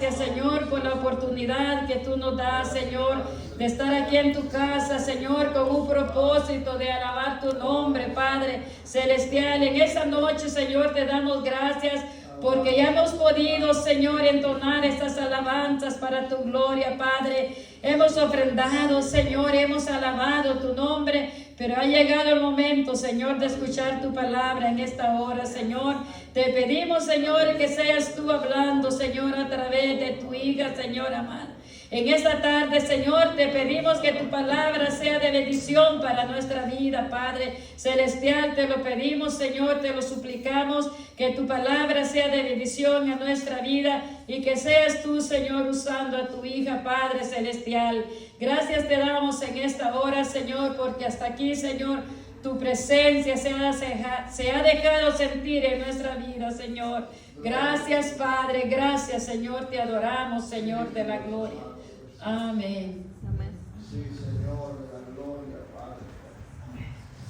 Gracias, Señor, por la oportunidad que tú nos das, Señor, de estar aquí en tu casa, Señor, con un propósito de alabar tu nombre, Padre celestial. En esta noche, Señor, te damos gracias porque ya hemos podido, Señor, entonar estas alabanzas para tu gloria, Padre. Hemos ofrendado, Señor, hemos alabado tu nombre, pero ha llegado el momento, Señor, de escuchar tu palabra en esta hora, Señor. Te pedimos, Señor, que seas tú hablando, Señor, a través de tu hija, Señor amado. En esta tarde, Señor, te pedimos que tu palabra sea de bendición para nuestra vida, Padre celestial. Te lo pedimos, Señor, te lo suplicamos, que tu palabra sea de bendición a nuestra vida y que seas tú, Señor, usando a tu hija, Padre celestial. Gracias te damos en esta hora, Señor, porque hasta aquí, Señor, tu presencia se ha dejado sentir en nuestra vida, Señor. Gracias, Padre, gracias, Señor, te adoramos, Señor, de la gloria. Amén. Amén. Sí, Señor, de la gloria, Padre.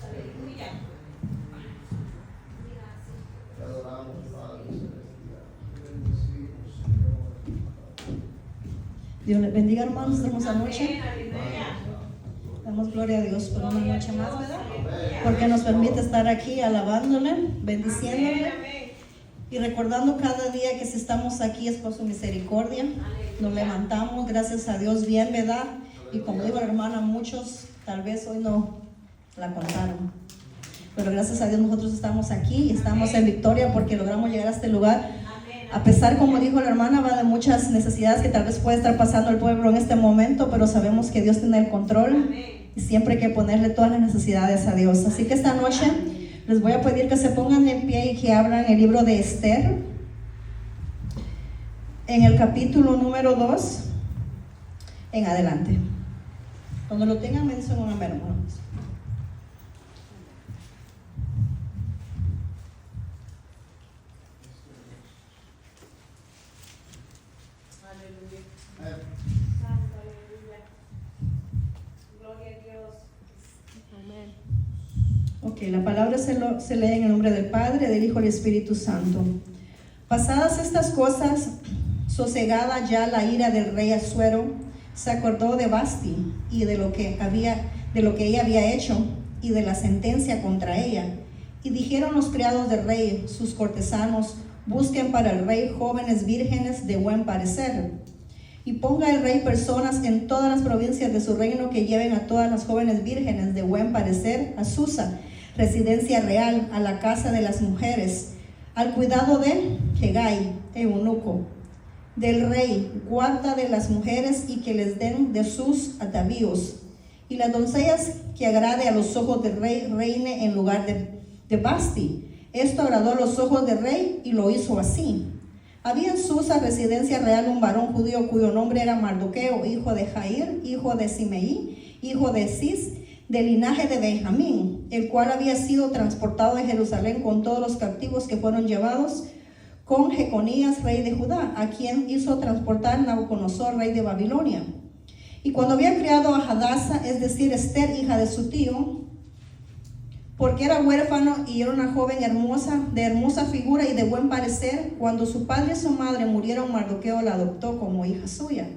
Aleluya. Te adoramos, Padre celestial. Te bendecimos, Señor. Dios les bendiga, hermanos, esta hermosa noche. Aleluya. Damos gloria a Dios por una noche más, ¿verdad? Porque nos permite estar aquí alabándole, bendiciéndole y recordando cada día que si estamos aquí es por su misericordia. Nos levantamos, gracias a Dios, bien, ¿verdad? Y como digo la hermana, muchos tal vez hoy no la contaron. Pero gracias a Dios nosotros estamos aquí y estamos en victoria porque logramos llegar a este lugar. A pesar, como dijo la hermana, va de muchas necesidades que tal vez puede estar pasando el pueblo en este momento, pero sabemos que Dios tiene el control y siempre hay que ponerle todas las necesidades a Dios. Así que esta noche les voy a pedir que se pongan de pie y que abran el libro de Esther, en el capítulo número 2, en adelante. Cuando lo tengan, me dicen un amén, hermanos. Santo, aleluya. Gloria a Dios. Amén. Ok, la palabra se lee en el nombre del Padre, del Hijo y del Espíritu Santo. Pasadas estas cosas, sosegada ya la ira del rey Asuero, se acordó de Vasti y de lo que ella había hecho y de la sentencia contra ella. Y dijeron los criados del rey, sus cortesanos, busquen para el rey jóvenes vírgenes de buen parecer. Y ponga el rey personas en todas las provincias de su reino que lleven a todas las jóvenes vírgenes de buen parecer a Susa, residencia real, a la casa de las mujeres, al cuidado de Hegai, eunuco, del rey, guarda de las mujeres, y que les den de sus atavíos. Y las doncellas que agrade a los ojos del rey reine en lugar de Vasti. Esto agradó a los ojos del rey y lo hizo así. Había en Susa, residencia real, un varón judío cuyo nombre era Mardoqueo, hijo de Jair, hijo de Simeí, hijo de Cis, del linaje de Benjamín, el cual había sido transportado de Jerusalén con todos los cautivos que fueron llevados con Jeconías, rey de Judá, a quien hizo transportar Nabucodonosor, rey de Babilonia. Y cuando había criado a Hadasa, es decir, Esther, hija de su tío, porque era huérfano y era una joven hermosa, de hermosa figura y de buen parecer, cuando su padre y su madre murieron, Mardoqueo la adoptó como hija suya.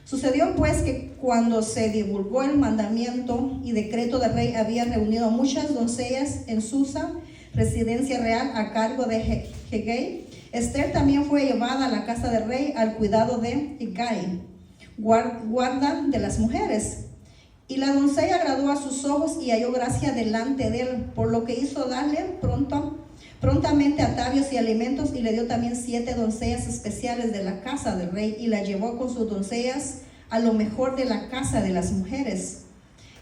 Sucedió pues que cuando se divulgó el mandamiento y decreto del rey, había reunido muchas doncellas en Susa, residencia real, a cargo de Hegai. Esther también fue llevada a la casa del rey al cuidado de Hegai, guarda de las mujeres. Y la doncella agradó a sus ojos y halló gracia delante de él, por lo que hizo darle prontamente atavios y alimentos, y le dio también 7 doncellas especiales de la casa del rey, y la llevó con sus doncellas a lo mejor de la casa de las mujeres.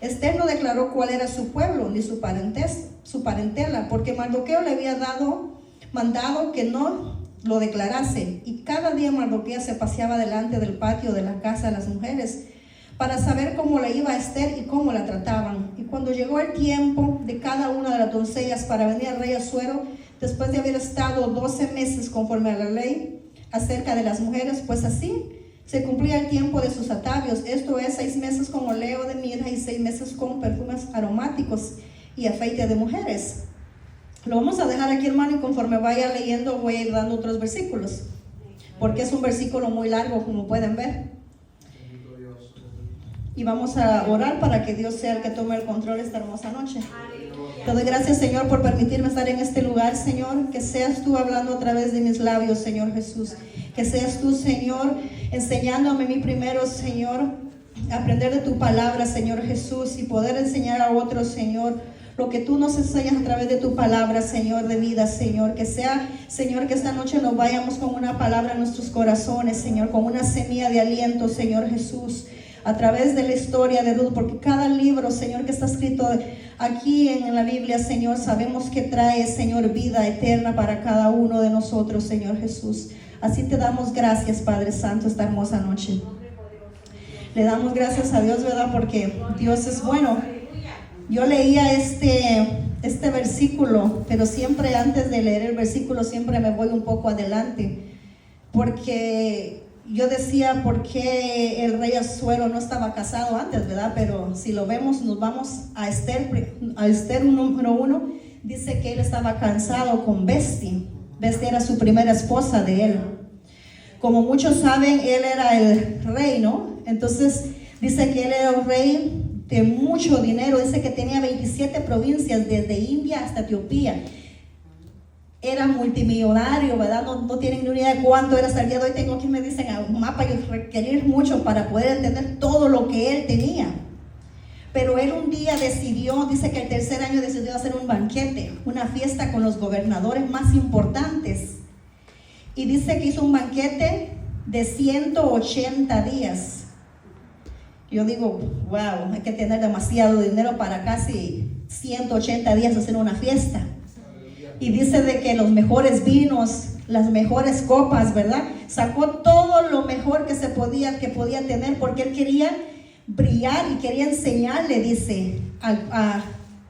Esther no declaró cuál era su pueblo ni su parentela, porque Mardoqueo le había mandado que no lo declarase. Y cada día Mardoqueo se paseaba delante del patio de la casa de las mujeres para saber cómo le iba a Esther y cómo la trataban. Y cuando llegó el tiempo de cada una de las doncellas para venir al rey Asuero, después de haber estado 12 meses conforme a la ley acerca de las mujeres, pues así se cumplía el tiempo de sus atavios, esto es 6 meses con oleo de mirra y 6 meses con perfumes aromáticos y aceite de mujeres. Lo vamos a dejar aquí, hermano, y conforme vaya leyendo voy a ir dando otros versículos. porque es un versículo muy largo, como pueden ver. Bendito Dios. Y vamos a orar para que Dios sea el que tome el control esta hermosa noche. Te doy gracias, Señor, por permitirme estar en este lugar, Señor. Que seas tú hablando a través de mis labios, Señor Jesús. Que seas tú, Señor, enseñándome a mí primero, Señor, aprender de tu palabra, Señor Jesús, y poder enseñar a otros, Señor, lo que tú nos enseñas a través de tu palabra, Señor, de vida, Señor. Que sea, Señor, que esta noche nos vayamos con una palabra en nuestros corazones, Señor, con una semilla de aliento, Señor Jesús, a través de la historia de Ruth, porque cada libro, Señor, que está escrito aquí en la Biblia, Señor, sabemos que trae, Señor, vida eterna para cada uno de nosotros, Señor Jesús. Así te damos gracias, Padre Santo, esta hermosa noche. Le damos gracias a Dios, ¿verdad? Porque Dios es bueno. Yo leía este versículo, pero siempre antes de leer el versículo, siempre me voy un poco adelante, porque yo decía, ¿por qué el rey Asuero no estaba casado antes, verdad? Pero si lo vemos, nos vamos a Esther número 1, dice que él estaba casado con Besti. Besti era su primera esposa de él. Como muchos saben, él era el rey, ¿no? Entonces dice que él era un rey de mucho dinero. Dice que tenía 27 provincias, desde India hasta Etiopía. Era multimillonario, ¿verdad? No tienen ni idea de cuánto era. Hasta el día de hoy tengo que me dicen a un mapa y requerir mucho para poder entender todo lo que él tenía. Pero él un día decidió, dice que el tercer año decidió hacer un banquete, una fiesta con los gobernadores más importantes. Y dice que hizo un banquete de 180 días. Yo digo, wow, hay que tener demasiado dinero para casi 180 días hacer una fiesta. Y dice de que los mejores vinos, las mejores copas, ¿verdad? Sacó todo lo mejor que podía tener, porque él quería brillar y quería enseñarle, dice,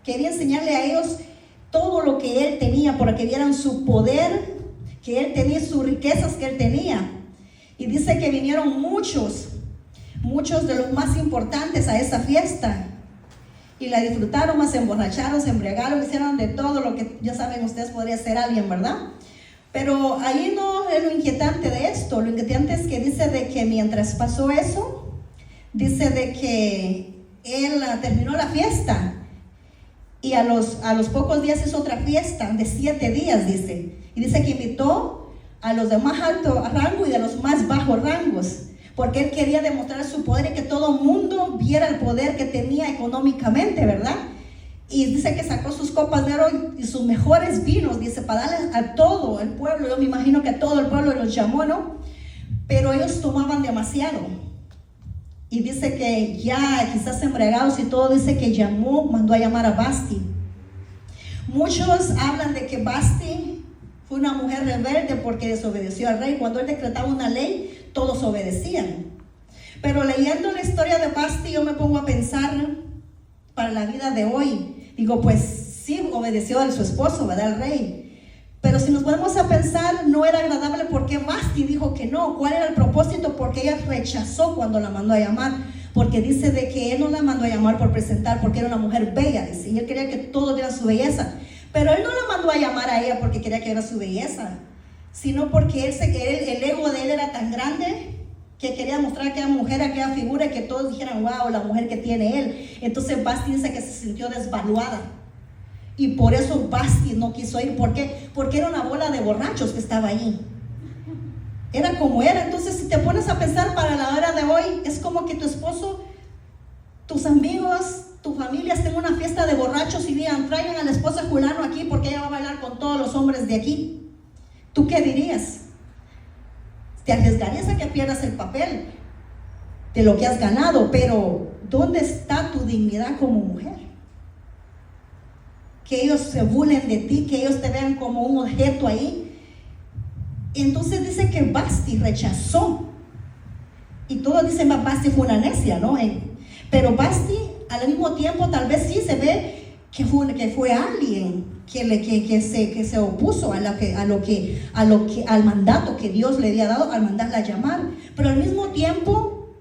quería enseñarle a ellos todo lo que él tenía, para que vieran su poder que él tenía, sus riquezas que él tenía. Y dice que vinieron muchos de los más importantes a esa fiesta, y la disfrutaron, más se emborracharon, se embriagaron, hicieron de todo lo que ya saben ustedes podría ser alguien, ¿verdad? Pero ahí no es lo inquietante de esto. Lo inquietante es que dice de que mientras pasó eso, dice de que él terminó la fiesta, y a los pocos días hizo otra fiesta de 7 días, dice. Y dice que invitó a los de más alto rango y de los más bajos rangos, porque él quería demostrar su poder y que todo el mundo viera el poder que tenía económicamente, ¿verdad? Y dice que sacó sus copas de oro y sus mejores vinos, dice, para darles a todo el pueblo. Yo me imagino que a todo el pueblo los llamó, ¿no? Pero ellos tomaban demasiado. Y dice que ya quizás embriagados y todo, dice que mandó a llamar a Vasti. Muchos hablan de que Vasti fue una mujer rebelde porque desobedeció al rey. Cuando él decretaba una ley, todos obedecían. Pero leyendo la historia de Vasti, yo me pongo a pensar para la vida de hoy. Digo, pues sí, obedeció a su esposo, ¿verdad? Al rey. Pero si nos ponemos a pensar, no era agradable porque Vasti dijo que no. ¿Cuál era el propósito? Porque ella rechazó cuando la mandó a llamar. Porque dice de que él no la mandó a llamar por presentar, porque era una mujer bella, dice, y él quería que todos vieran su belleza. Pero él no la mandó a llamar a ella porque quería que viera su belleza, sino porque el ego de él era tan grande que quería mostrar que era mujer, aquella figura, y que todos dijeran, wow, la mujer que tiene él. Entonces Vasti dice que se sintió desvaluada. Y por eso Vasti no quiso ir. ¿Por qué? Porque era una bola de borrachos que estaba ahí. Era como era. Entonces, si te pones a pensar para la hora de hoy, es como que tu esposo, tus amigos, tu familia estén en una fiesta de borrachos y digan, traigan a la esposa fulano aquí porque ella va a bailar con todos los hombres de aquí. ¿Tú qué dirías? Te arriesgarías a que pierdas el papel de lo que has ganado, pero ¿dónde está tu dignidad como mujer? Que ellos se burlen de ti, que ellos te vean como un objeto ahí. Entonces dice que Vasti rechazó, y todos dicen que Vasti fue una necia, ¿no? Pero Vasti al mismo tiempo tal vez sí se ve que fue alguien que se opuso al mandato que Dios le había dado al mandarla a llamar. Pero al mismo tiempo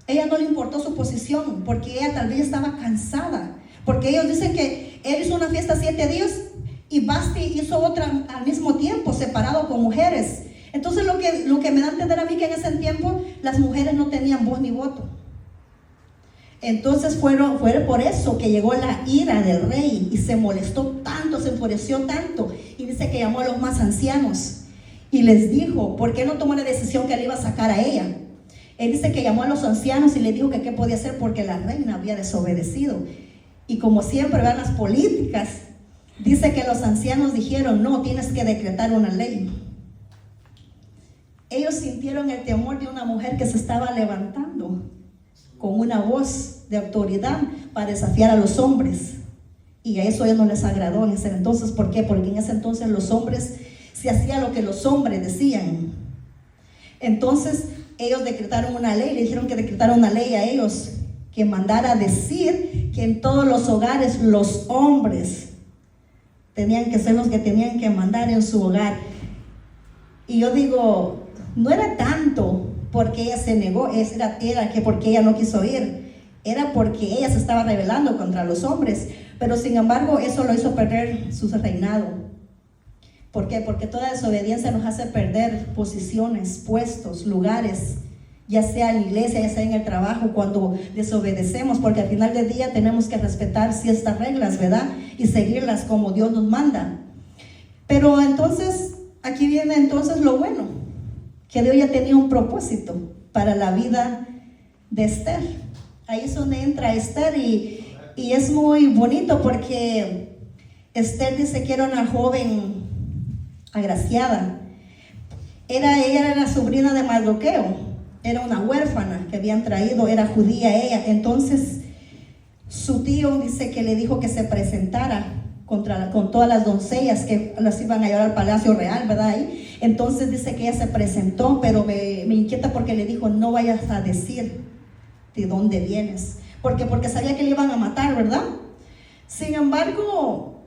ella no le importó su posición, porque ella tal vez estaba cansada, porque ellos dicen que él hizo una fiesta 7 días y Vasti hizo otra al mismo tiempo, separado con mujeres. Entonces lo que me da a entender a mí que en ese tiempo las mujeres no tenían voz ni voto. Entonces fue por eso que llegó la ira del rey y se molestó tanto, se enfureció tanto, y dice que llamó a los más ancianos y les dijo, ¿por qué no tomó la decisión que él iba a sacar a ella? Él dice que llamó a los ancianos y le dijo que qué podía hacer porque la reina había desobedecido. Y como siempre van las políticas, dice que los ancianos dijeron, no, tienes que decretar una ley. Ellos sintieron el temor de una mujer que se estaba levantando con una voz de autoridad para desafiar a los hombres. Y a eso a ellos no les agradó en ese entonces. ¿Por qué? Porque en ese entonces los hombres se hacía lo que los hombres decían. Entonces ellos decretaron una ley, le dijeron que decretara una ley a ellos que mandara a decir que en todos los hogares los hombres tenían que ser los que tenían que mandar en su hogar. Y yo digo, no era tanto porque ella se negó, era que porque ella no quiso ir, era porque ella se estaba rebelando contra los hombres, pero sin embargo eso lo hizo perder su reinado. ¿Por qué? Porque toda desobediencia nos hace perder posiciones, puestos, lugares, ya sea en la iglesia, ya sea en el trabajo, cuando desobedecemos, porque al final del día tenemos que respetar ciertas reglas, ¿verdad? Y seguirlas como Dios nos manda. Pero entonces, aquí viene entonces lo bueno, que Dios ya tenía un propósito para la vida de Esther. Ahí es donde entra Esther y es muy bonito porque Esther dice que era una joven agraciada. Ella era la sobrina de Mardoqueo, era una huérfana que habían traído, era judía ella. Entonces su tío dice que le dijo que se presentara con todas las doncellas que las iban a llevar al palacio real, ¿verdad? Entonces dice que ella se presentó, pero me inquieta porque le dijo, no vayas a decir de dónde vienes, porque sabía que le iban a matar, ¿verdad? Sin embargo,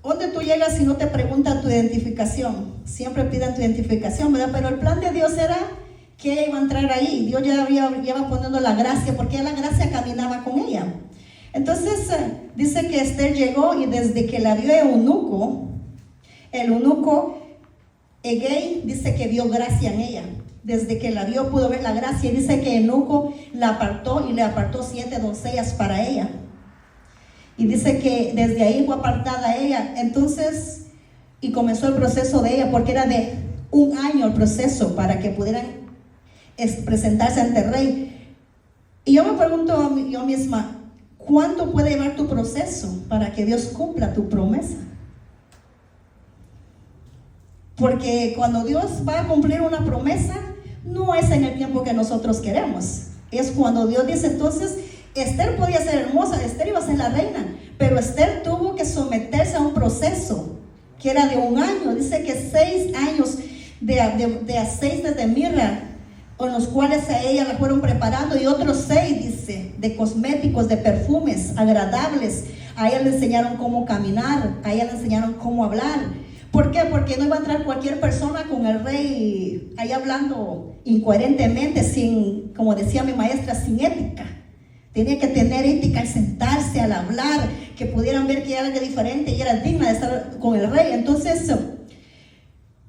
¿dónde tú llegas si no te preguntan tu identificación? Siempre piden tu identificación, ¿verdad? Pero el plan de Dios era que ella iba a entrar ahí. Dios ya iba poniendo la gracia, porque la gracia caminaba con ella. Entonces dice que Esther llegó y desde que la vio el eunuco Egei dice que vio gracia en ella. Desde que la vio pudo ver la gracia, y dice que el eunuco la apartó y le apartó 7 doncellas para ella. Y dice que desde ahí fue apartada ella. Entonces, y comenzó el proceso de ella, porque era de 1 año el proceso para que pudieran presentarse ante el rey. Y yo me pregunto yo misma, ¿cuánto puede llevar tu proceso para que Dios cumpla tu promesa? Porque cuando Dios va a cumplir una promesa, no es en el tiempo que nosotros queremos. Es cuando Dios dice, entonces, Esther podía ser hermosa, Esther iba a ser la reina, pero Esther tuvo que someterse a un proceso que era de 1 año. Dice que 6 años de aceites de mirra, con los cuales a ella la fueron preparando, y otros 6, dice, de cosméticos, de perfumes agradables. A ella le enseñaron cómo caminar, a ella le enseñaron cómo hablar. ¿Por qué? Porque no iba a entrar cualquier persona con el rey ahí hablando incoherentemente, sin, como decía mi maestra, sin ética. Tenía que tener ética al sentarse, al hablar, que pudieran ver que era algo diferente y era digna de estar con el rey. Entonces,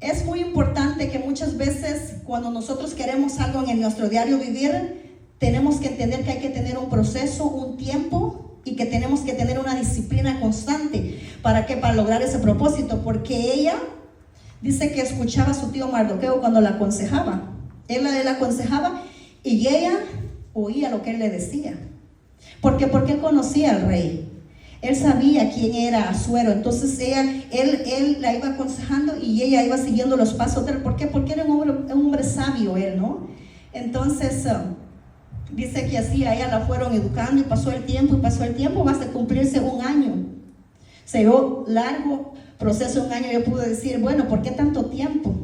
es muy importante que muchas veces cuando nosotros queremos algo en nuestro diario vivir, tenemos que entender que hay que tener un proceso, un tiempo, y que tenemos que tener una disciplina constante. ¿Para qué? Para lograr ese propósito. Porque ella dice que escuchaba a su tío Mardoqueo cuando la aconsejaba. Él la aconsejaba y ella oía lo que él le decía. Porque conocía al rey. Él sabía quién era Asuero. Entonces él la iba aconsejando y ella iba siguiendo los pasos de él. ¿Por qué? Porque era un hombre sabio él, ¿no? Entonces dice que así a ella la fueron educando y pasó el tiempo, hasta cumplirse 1 año. Se dio largo proceso, 1 año. Yo pude decir, bueno, ¿por qué tanto tiempo?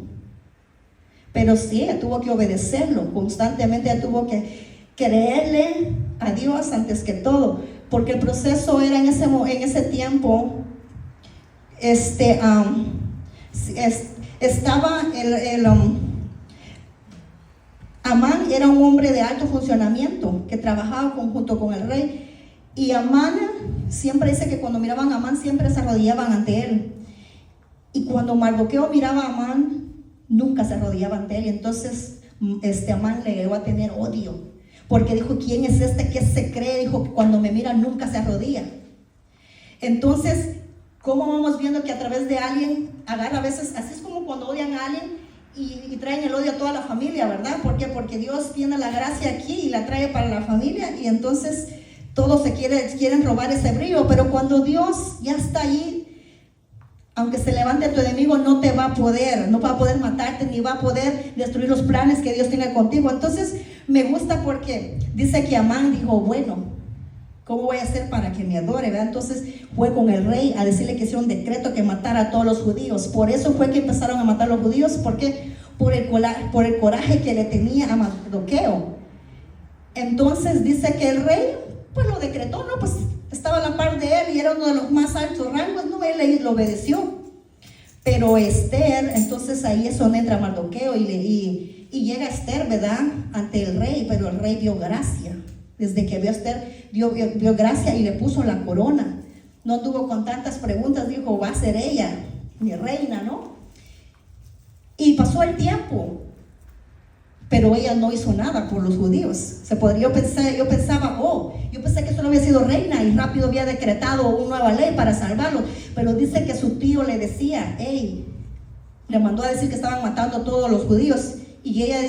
Pero sí, ella tuvo que obedecerlo constantemente, ella tuvo que creerle a Dios antes que todo, porque el proceso era en ese tiempo, estaba Amán era un hombre de alto funcionamiento que trabajaba junto con el rey, y Amán siempre dice que cuando miraban a Amán siempre se arrodillaban ante él. Y cuando Mardoqueo miraba a Amán, nunca se arrodillaba ante él. Y entonces Amán le llegó a tener odio, porque dijo, ¿quién es este que se cree? Dijo, que cuando me mira nunca se arrodilla. Entonces, ¿cómo vamos viendo que a través de alguien agarra a veces, así es como cuando odian a alguien y traen el odio a toda la familia, ¿verdad? ¿Por qué? Porque Dios tiene la gracia aquí y la trae para la familia, y entonces todos quieren robar ese brillo. Pero cuando Dios ya está ahí, aunque se levante tu enemigo, no va a poder matarte, ni va a poder destruir los planes que Dios tiene contigo. Entonces me gusta porque dice que Amán dijo, bueno, ¿cómo voy a hacer para que me adore? ¿Verdad? Entonces fue con el rey a decirle que hiciera un decreto que matara a todos los judíos. Por eso fue que empezaron a matar a los judíos, porque por el coraje que le tenía a Mardoqueo. Entonces dice que el rey pues lo decretó, ¿no? Pues estaba a la par de él y era uno de los más altos rangos, ¿no? Él lo obedeció. Pero Esther, entonces ahí es donde entra Mardoqueo y llega Esther, ¿verdad? Ante el rey, pero el rey dio gracia. Desde que vio a Esther, dio gracia y le puso la corona. No anduvo con tantas preguntas, dijo, va a ser ella, mi reina, ¿no? Y pasó el tiempo, pero ella no hizo nada por los judíos. Yo pensé que solo había sido reina y rápido había decretado una nueva ley para salvarlos. Pero dice que su tío le decía, le mandó a decir que estaban matando a todos los judíos. Y ella,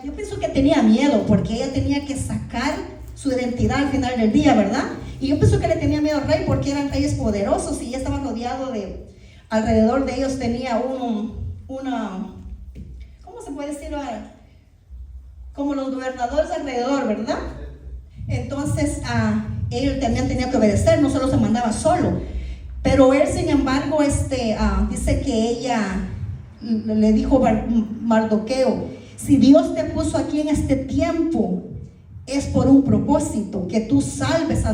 yo pienso que tenía miedo, porque ella tenía que sacar su identidad al final del día, ¿verdad? Y yo pienso que le tenía miedo al rey, porque eran reyes poderosos y ella estaba rodeado alrededor de ellos tenía ¿cómo se puede decir? Como los gobernadores alrededor, ¿verdad? Entonces él también tenía que obedecer, no solo se mandaba solo. Pero él, sin embargo, dice que ella le dijo a Mardoqueo, si Dios te puso aquí en este tiempo, es por un propósito, que tú salves a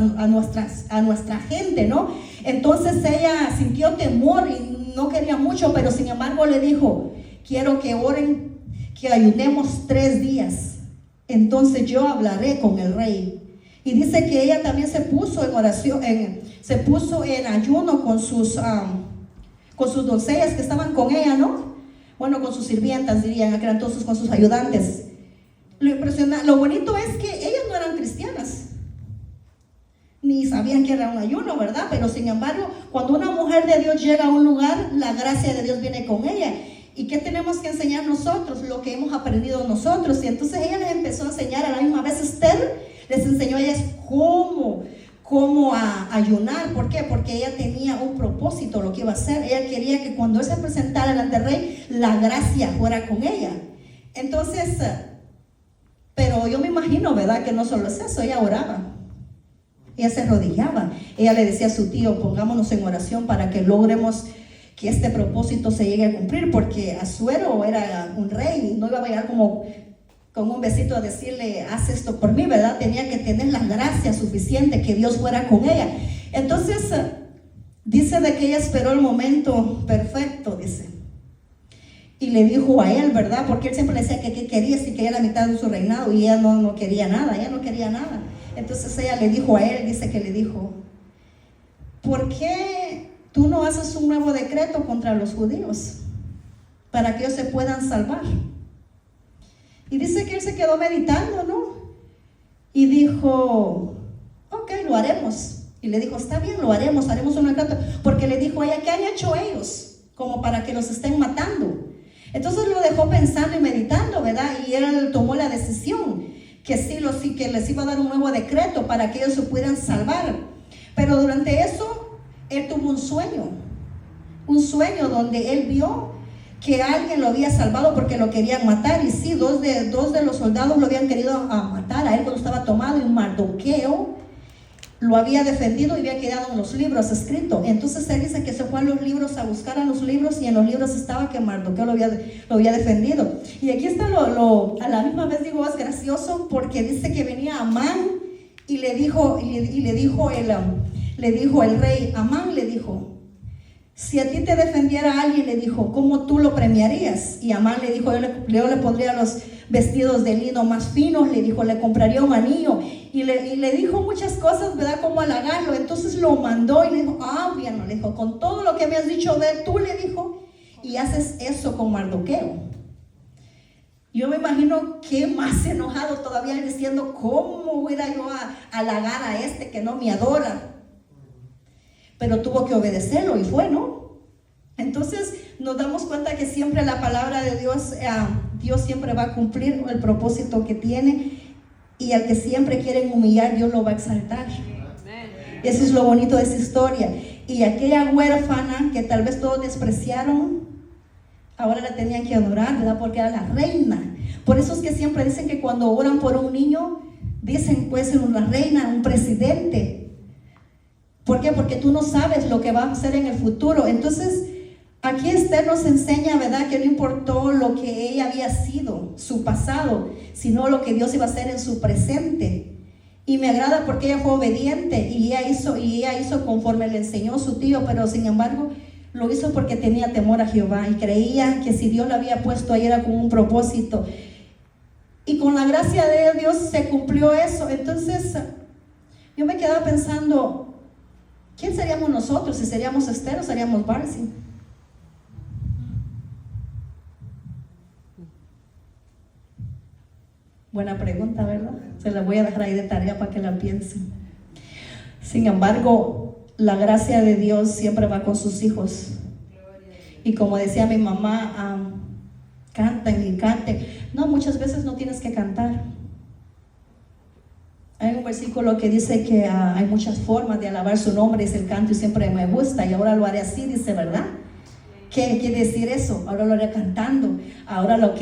nuestra gente, ¿no? Entonces ella sintió temor y no quería mucho, pero sin embargo le dijo, quiero que oren, que ayunemos 3 días. Entonces yo hablaré con el rey. Y dice que ella también se puso en oración, se puso en ayuno con sus doncellas que estaban con ella, ¿no? Bueno, con sus sirvientas, dirían, que eran todos con sus ayudantes. Lo bonito es que ellas no eran cristianas, ni sabían que era un ayuno, ¿verdad? Pero sin embargo, cuando una mujer de Dios llega a un lugar, la gracia de Dios viene con ella. ¿Y qué tenemos que enseñar nosotros? Lo que hemos aprendido nosotros. Y entonces ella les empezó a enseñar, a la misma vez Esther les enseñó a ellas cómo ayunar. ¿Por qué? Porque ella tenía un propósito, lo que iba a hacer. Ella quería que cuando él se presentara delante del rey, la gracia fuera con ella. Entonces, pero yo me imagino, ¿verdad? Que no solo es eso, ella oraba. Ella se arrodillaba. Ella le decía a su tío, pongámonos en oración para que logremos que este propósito se llegue a cumplir, porque Asuero era un rey y no iba a llegar como con un besito a decirle, haz esto por mí, ¿verdad? Tenía que tener la gracia suficiente, que Dios fuera con ella. Entonces, dice de que ella esperó el momento perfecto, dice. Y le dijo a él, ¿verdad? Porque él siempre le decía que qué quería, si quería la mitad de su reinado, y ella no quería nada, Entonces ella le dijo a él, dice que le dijo, ¿por qué tú no haces un nuevo decreto contra los judíos para que ellos se puedan salvar? Y dice que él se quedó meditando, ¿no? Y dijo, ok, lo haremos. Y le dijo, está bien, lo haremos un decreto. Porque le dijo a ella, ¿qué han hecho ellos como para que los estén matando? Entonces lo dejó pensando y meditando, ¿verdad? Y él tomó la decisión que que les iba a dar un nuevo decreto para que ellos se pudieran salvar. Pero durante eso, él tuvo un sueño donde él vio que alguien lo había salvado porque lo querían matar. Y sí, dos de los soldados lo habían querido matar a él cuando estaba tomado, y Mardoqueo lo había defendido y había quedado en los libros escrito. Entonces él dice que se fue a los libros a buscar a los libros, y en los libros estaba que Mardoqueo lo había defendido. Y aquí está a la misma vez digo, es gracioso, porque dice que venía Amán y le dijo el rey, Amán le dijo, si a ti te defendiera alguien, le dijo, ¿cómo tú lo premiarías? Y Amán le dijo, yo le pondría los vestidos de lino más finos, le dijo, le compraría un anillo, y le dijo muchas cosas, ¿verdad? Como halagarlo. Entonces lo mandó y le dijo, bien, le dijo, con todo lo que me has dicho de él, tú, le dijo, y haces eso con Mardoqueo. Yo me imagino que más enojado todavía diciendo, ¿cómo voy a yo a halagar a este que no me adora? Pero tuvo que obedecerlo y fue, ¿no? Entonces nos damos cuenta que siempre la palabra de Dios, Dios siempre va a cumplir el propósito que tiene, y al que siempre quieren humillar, Dios lo va a exaltar. Eso es lo bonito de esa historia. Y aquella huérfana que tal vez todos despreciaron, ahora la tenían que adorar, ¿verdad? Porque era la reina. Por eso es que siempre dicen que cuando oran por un niño, dicen puede ser una reina, un presidente. ¿Por qué? Porque tú no sabes lo que va a hacer en el futuro. Entonces, aquí Esther nos enseña, ¿verdad?, que no importó lo que ella había sido, su pasado, sino lo que Dios iba a hacer en su presente. Y me agrada porque ella fue obediente y ella hizo conforme le enseñó su tío, pero sin embargo lo hizo porque tenía temor a Jehová y creía que si Dios la había puesto ahí era con un propósito. Y con la gracia de Dios se cumplió eso. Entonces yo me quedaba pensando, ¿quién seríamos nosotros? Si seríamos Esther o seríamos Barsi. Buena pregunta, ¿verdad? Se la voy a dejar ahí de tarea para que la piensen. Sin embargo, la gracia de Dios siempre va con sus hijos. Y como decía mi mamá, canten y canten. No, muchas veces no tienes que cantar. Hay un versículo que dice que hay muchas formas de alabar su nombre, es el canto y siempre me gusta, y ahora lo haré así, dice, ¿verdad? ¿Qué quiere decir eso? Ahora lo haré cantando. Ahora lo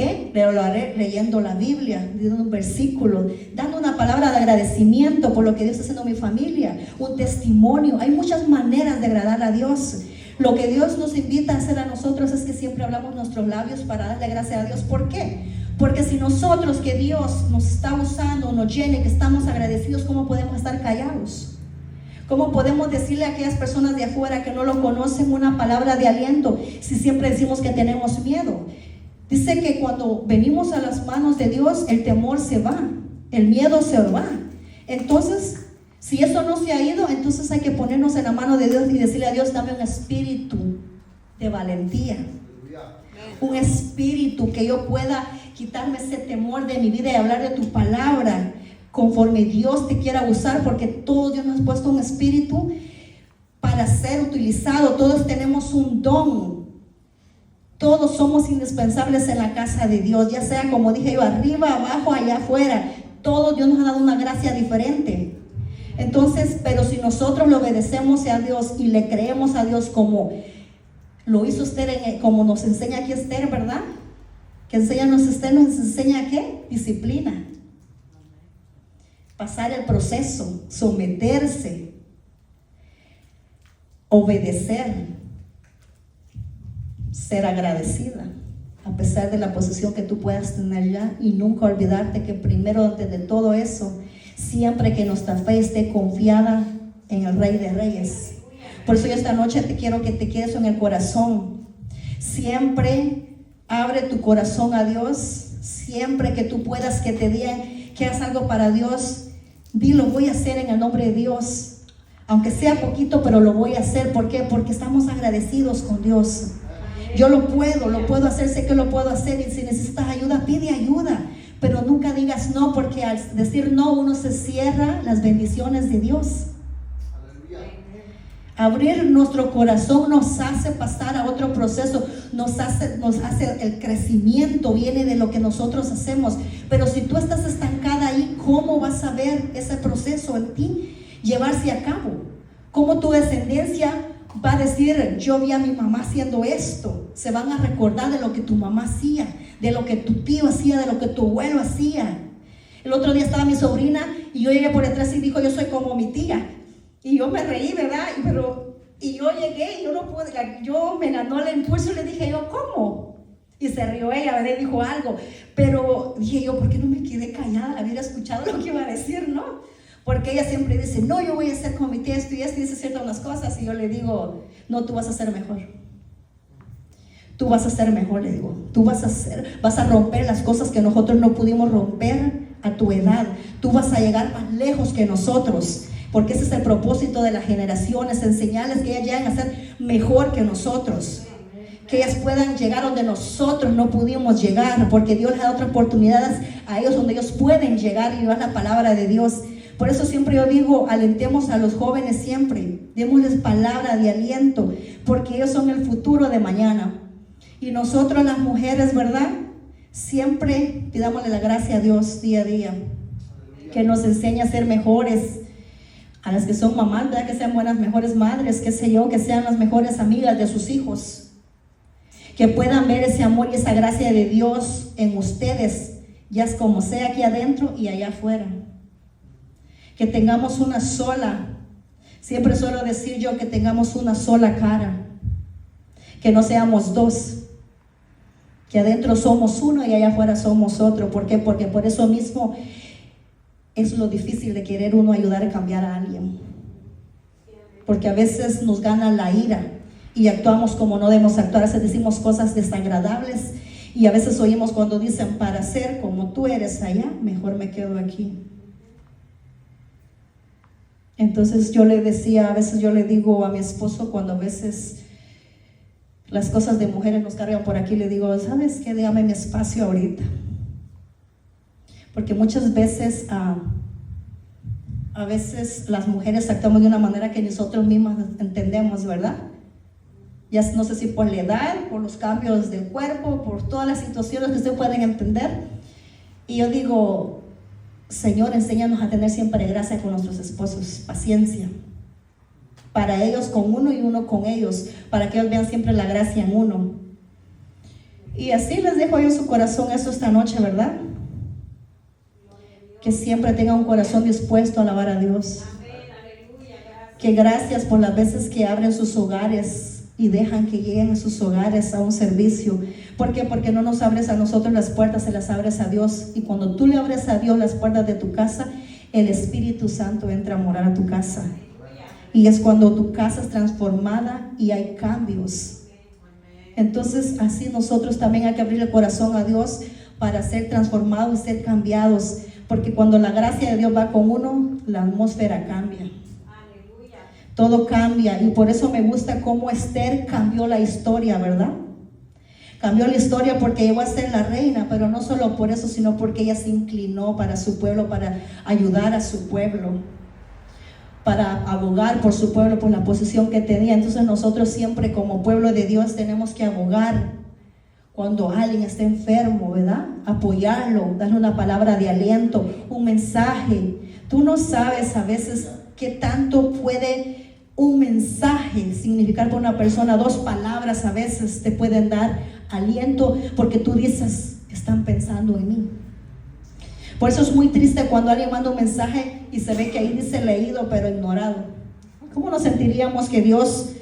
haré leyendo la Biblia, dando un versículo, dando una palabra de agradecimiento por lo que Dios está haciendo en mi familia, un testimonio. Hay muchas maneras de agradar a Dios. Lo que Dios nos invita a hacer a nosotros es que siempre hablamos nuestros labios para darle gracias a Dios. ¿Por qué? Porque si nosotros, que Dios nos está usando, nos llene, que estamos agradecidos, ¿cómo podemos estar callados? ¿Cómo podemos decirle a aquellas personas de afuera que no lo conocen una palabra de aliento si siempre decimos que tenemos miedo? Dice que cuando venimos a las manos de Dios, el temor se va, el miedo se va. Entonces, si eso no se ha ido, entonces hay que ponernos en la mano de Dios y decirle a Dios, dame un espíritu de valentía. Un espíritu que yo pueda quitarme ese temor de mi vida y hablar de tu palabra conforme Dios te quiera usar, porque todo Dios nos ha puesto un espíritu para ser utilizado. Todos tenemos un don, todos somos indispensables en la casa de Dios, ya sea como dije yo, arriba, abajo, allá afuera. Todos Dios nos ha dado una gracia diferente. Entonces, pero si nosotros le obedecemos a Dios y le creemos a Dios como lo hizo Esther, como nos enseña aquí Esther, ¿verdad? Que Esther nos enseña ¿qué? Disciplina. Pasar el proceso, someterse, obedecer, ser agradecida, a pesar de la posición que tú puedas tener ya, y nunca olvidarte que primero antes de todo eso, siempre que nuestra fe esté confiada en el Rey de Reyes. Por eso yo esta noche te quiero que te quedes en el corazón. Siempre abre tu corazón a Dios. Siempre que tú puedas, que te digan que hagas algo para Dios, dilo, voy a hacer en el nombre de Dios. Aunque sea poquito, pero lo voy a hacer. ¿Por qué? Porque estamos agradecidos con Dios. Yo lo puedo hacer, sé que lo puedo hacer. Y si necesitas ayuda, pide ayuda. Pero nunca digas no, porque al decir no, uno se cierra las bendiciones de Dios. Abrir nuestro corazón nos hace pasar a otro proceso, nos hace el crecimiento, viene de lo que nosotros hacemos. Pero si tú estás estancada ahí, ¿cómo vas a ver ese proceso en ti llevarse a cabo? ¿Cómo tu descendencia va a decir, yo vi a mi mamá haciendo esto? Se van a recordar de lo que tu mamá hacía, de lo que tu tío hacía, de lo que tu abuelo hacía. El otro día estaba mi sobrina y yo llegué por detrás y dijo, yo soy como mi tía. Y yo me reí, ¿verdad? Y yo llegué y yo no pude, yo me ganó el impulso y le dije yo, ¿cómo? Y se rió ella, ¿verdad? Y dijo algo. Pero dije yo, ¿por qué no me quedé callada? Haber escuchado lo que iba a decir, ¿no? Porque ella siempre dice, no, yo voy a ser como mi tía, esto y esto, y dice ciertas unas cosas. Y yo le digo, no, tú vas a ser mejor. Tú vas a ser mejor, le digo. Tú vas a romper las cosas que nosotros no pudimos romper a tu edad. Tú vas a llegar más lejos que nosotros. Porque ese es el propósito de las generaciones, enseñarles que ellas lleguen a ser mejor que nosotros. que ellas puedan llegar donde nosotros no pudimos llegar, porque Dios les da otras oportunidades a ellos donde ellos pueden llegar y llevar la palabra de Dios. Por eso siempre yo digo, alentemos a los jóvenes siempre, démosles palabra de aliento, porque ellos son el futuro de mañana. Y nosotros las mujeres, ¿verdad? Siempre pidámosle la gracia a Dios día a día, que nos enseñe a ser mejores, a las que son mamás, ¿verdad? Que sean buenas, mejores madres, qué sé yo, que sean las mejores amigas de sus hijos, que puedan ver ese amor y esa gracia de Dios en ustedes, ya es como sea aquí adentro y allá afuera. Que tengamos una sola, siempre suelo decir yo, que tengamos una sola cara, que no seamos dos, que adentro somos uno y allá afuera somos otro. ¿Por qué? Porque por eso mismo es lo difícil de querer uno ayudar a cambiar a alguien, porque a veces nos gana la ira y actuamos como no debemos actuar. A veces decimos cosas desagradables y a veces oímos cuando dicen, para ser como tú eres allá, mejor me quedo aquí. Entonces yo le decía, a veces yo le digo a mi esposo, cuando a veces las cosas de mujeres nos cargan por aquí, le digo, ¿sabes qué? Déjame mi espacio ahorita. Porque muchas veces, a veces las mujeres actuamos de una manera que nosotros mismas entendemos, ¿verdad? Ya no sé si por la edad, por los cambios del cuerpo, por todas las situaciones que ustedes pueden entender. Y yo digo, Señor, enséñanos a tener siempre gracia con nuestros esposos, paciencia. Para ellos con uno y uno con ellos, para que ellos vean siempre la gracia en uno. Y así les dejo yo en su corazón eso esta noche, ¿verdad? Que siempre tengan un corazón dispuesto a alabar a Dios. Que gracias por las veces que abren sus hogares y dejan que lleguen a sus hogares a un servicio. ¿Por qué? Porque no nos abres a nosotros las puertas, se las abres a Dios. Y cuando tú le abres a Dios las puertas de tu casa, el Espíritu Santo entra a morar a tu casa. Y es cuando tu casa es transformada y hay cambios. Entonces así nosotros también hay que abrir el corazón a Dios para ser transformados y ser cambiados. Porque cuando la gracia de Dios va con uno, la atmósfera cambia. Todo cambia. Y por eso me gusta cómo Esther cambió la historia, ¿verdad? Cambió la historia porque llegó a ser la reina, pero no solo por eso, sino porque ella se inclinó para su pueblo, para ayudar a su pueblo, para abogar por su pueblo, por la posición que tenía. Entonces nosotros siempre como pueblo de Dios tenemos que abogar cuando alguien está enfermo, ¿verdad? Apoyarlo, darle una palabra de aliento, un mensaje. Tú no sabes a veces qué tanto puede un mensaje significar para una persona. 2 palabras a veces te pueden dar aliento, porque tú dices, están pensando en mí. Por eso es muy triste cuando alguien manda un mensaje y se ve que ahí dice leído pero ignorado. ¿Cómo nos sentiríamos que Dios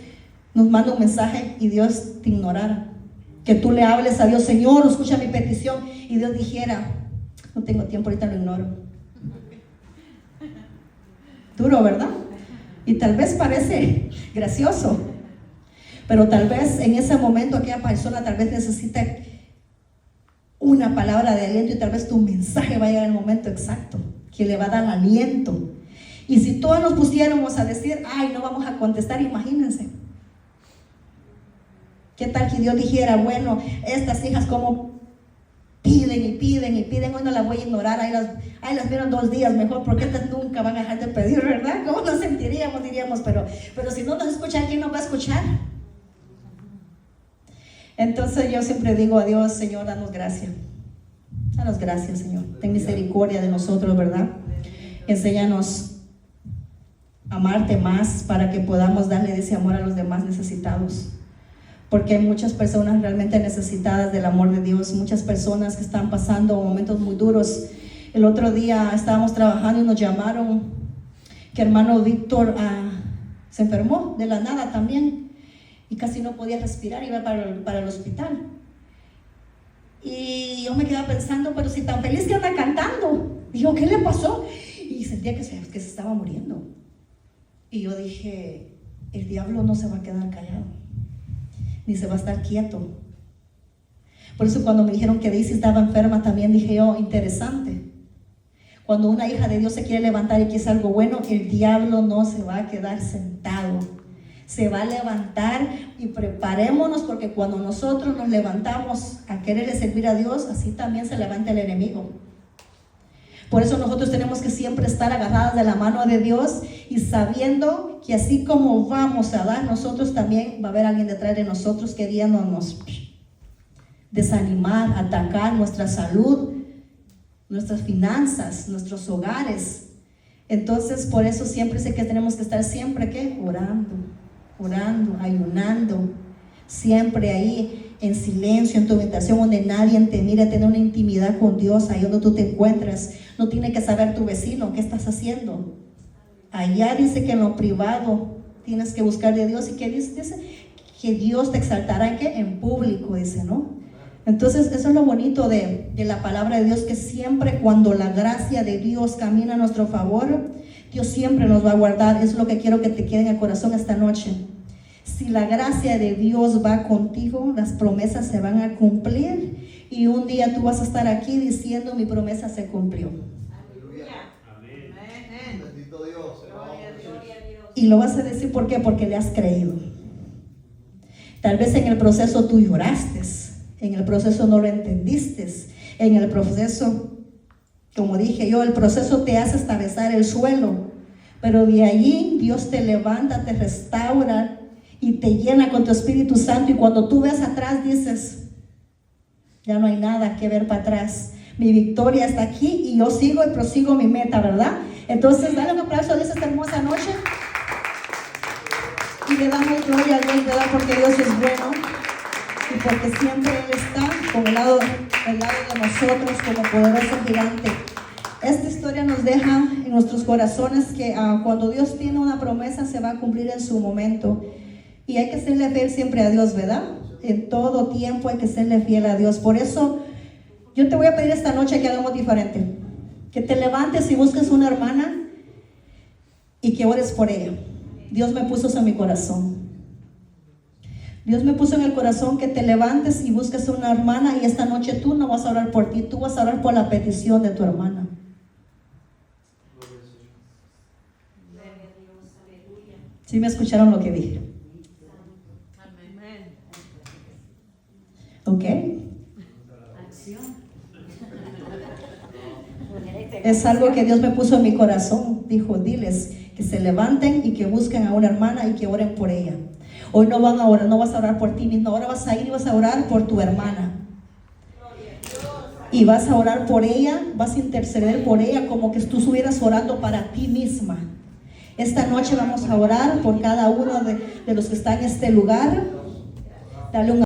nos manda un mensaje y Dios te ignorara? Que tú le hables a Dios, Señor, escucha mi petición, y Dios dijera, no tengo tiempo, ahorita lo ignoro. Duro, ¿verdad? Y tal vez parece gracioso, pero tal vez en ese momento aquella persona tal vez necesita una palabra de aliento, y tal vez tu mensaje va a llegar en el momento exacto, que le va a dar aliento. Y si todos nos pusiéramos a decir, ay, no vamos a contestar, imagínense. ¿Qué tal que Dios dijera, bueno, estas hijas como piden y piden y piden, hoy no las voy a ignorar, ahí las vieron 2 días mejor, porque estas nunca van a dejar de pedir, ¿verdad? ¿Cómo nos sentiríamos? Diríamos, pero si no nos escuchan, ¿quién nos va a escuchar? Entonces yo siempre digo a Dios, Señor, danos gracia. Danos gracias, Señor. Ten misericordia de nosotros, ¿verdad? Enséñanos a amarte más para que podamos darle ese amor a los demás necesitados. Porque hay muchas personas realmente necesitadas del amor de Dios, muchas personas que están pasando momentos muy duros. El otro día estábamos trabajando y nos llamaron que hermano Víctor se enfermó de la nada también y casi no podía respirar, iba para el hospital. Y yo me quedaba pensando, pero si tan feliz que anda cantando, digo, ¿qué le pasó? Y sentía que se estaba muriendo. Y yo dije, el diablo no se va a quedar callado, ni se va a estar quieto. Por eso cuando me dijeron que Daisy estaba enferma, también dije yo, interesante. Cuando una hija de Dios se quiere levantar y quiere hacer algo bueno, el diablo no se va a quedar sentado. se va a levantar, y preparémonos, porque cuando nosotros nos levantamos a quererle servir a Dios, así también se levanta el enemigo. Por eso nosotros tenemos que siempre estar agarradas de la mano de Dios y sabiendo que así como vamos a dar, nosotros también va a haber alguien detrás de nosotros queriéndonos desanimar, atacar nuestra salud, nuestras finanzas, nuestros hogares. Entonces, por eso siempre sé que tenemos que estar siempre, ¿qué? Orando, ayunando, siempre ahí en silencio, en tu habitación, donde nadie te mire, tener una intimidad con Dios, ahí donde tú te encuentras. No tiene que saber tu vecino qué estás haciendo. Allá dice que en lo privado tienes que buscar de Dios, y que dice que Dios te exaltará en qué, en público, dice, ¿no? Entonces eso es lo bonito de la palabra de Dios, que siempre cuando la gracia de Dios camina a nuestro favor, Dios siempre nos va a guardar. Eso es lo que quiero que te quede en el corazón esta noche. Si la gracia de Dios va contigo, las promesas se van a cumplir, y un día tú vas a estar aquí diciendo: mi promesa se cumplió. Amén. Bendito Dios. Gloria a Dios. Y lo vas a decir, ¿por qué? Porque le has creído. Tal vez en el proceso tú lloraste, en el proceso no lo entendiste, en el proceso, como dije yo, el proceso te hace hasta besar el suelo, pero de allí Dios te levanta, te restaura y te llena con tu Espíritu Santo, y cuando tú ves atrás dices: ya no hay nada que ver para atrás, mi victoria está aquí y yo sigo y prosigo mi meta, ¿verdad? Entonces dale un aplauso a Dios esta hermosa noche y le damos gloria a Dios, ¿verdad? Porque Dios es bueno y porque siempre Él está con el lado de nosotros como poderoso gigante. Esta historia nos deja en nuestros corazones que cuando Dios tiene una promesa se va a cumplir en su momento, y hay que serle fiel siempre a Dios, ¿verdad? En todo tiempo hay que serle fiel a Dios. Por eso yo te voy a pedir esta noche que hagamos diferente, que te levantes y busques una hermana y que ores por ella. Dios me puso eso en mi corazón. Dios me puso en el corazón que te levantes y busques a una hermana, y esta noche tú no vas a orar por ti, tú vas a orar por la petición de tu hermana. Gloria a Dios. Aleluya. ¿Sí me escucharon lo que dije? Amén. ¿Ok? Acción. Es algo que Dios me puso en mi corazón. Dijo: diles que se levanten y que busquen a una hermana y que oren por ella. Hoy no van a orar, no vas a orar por ti mismo, ahora vas a ir y vas a orar por tu hermana. Y vas a orar por ella, vas a interceder por ella como que tú estuvieras orando para ti misma. Esta noche vamos a orar por cada uno de los que están en este lugar. Dale un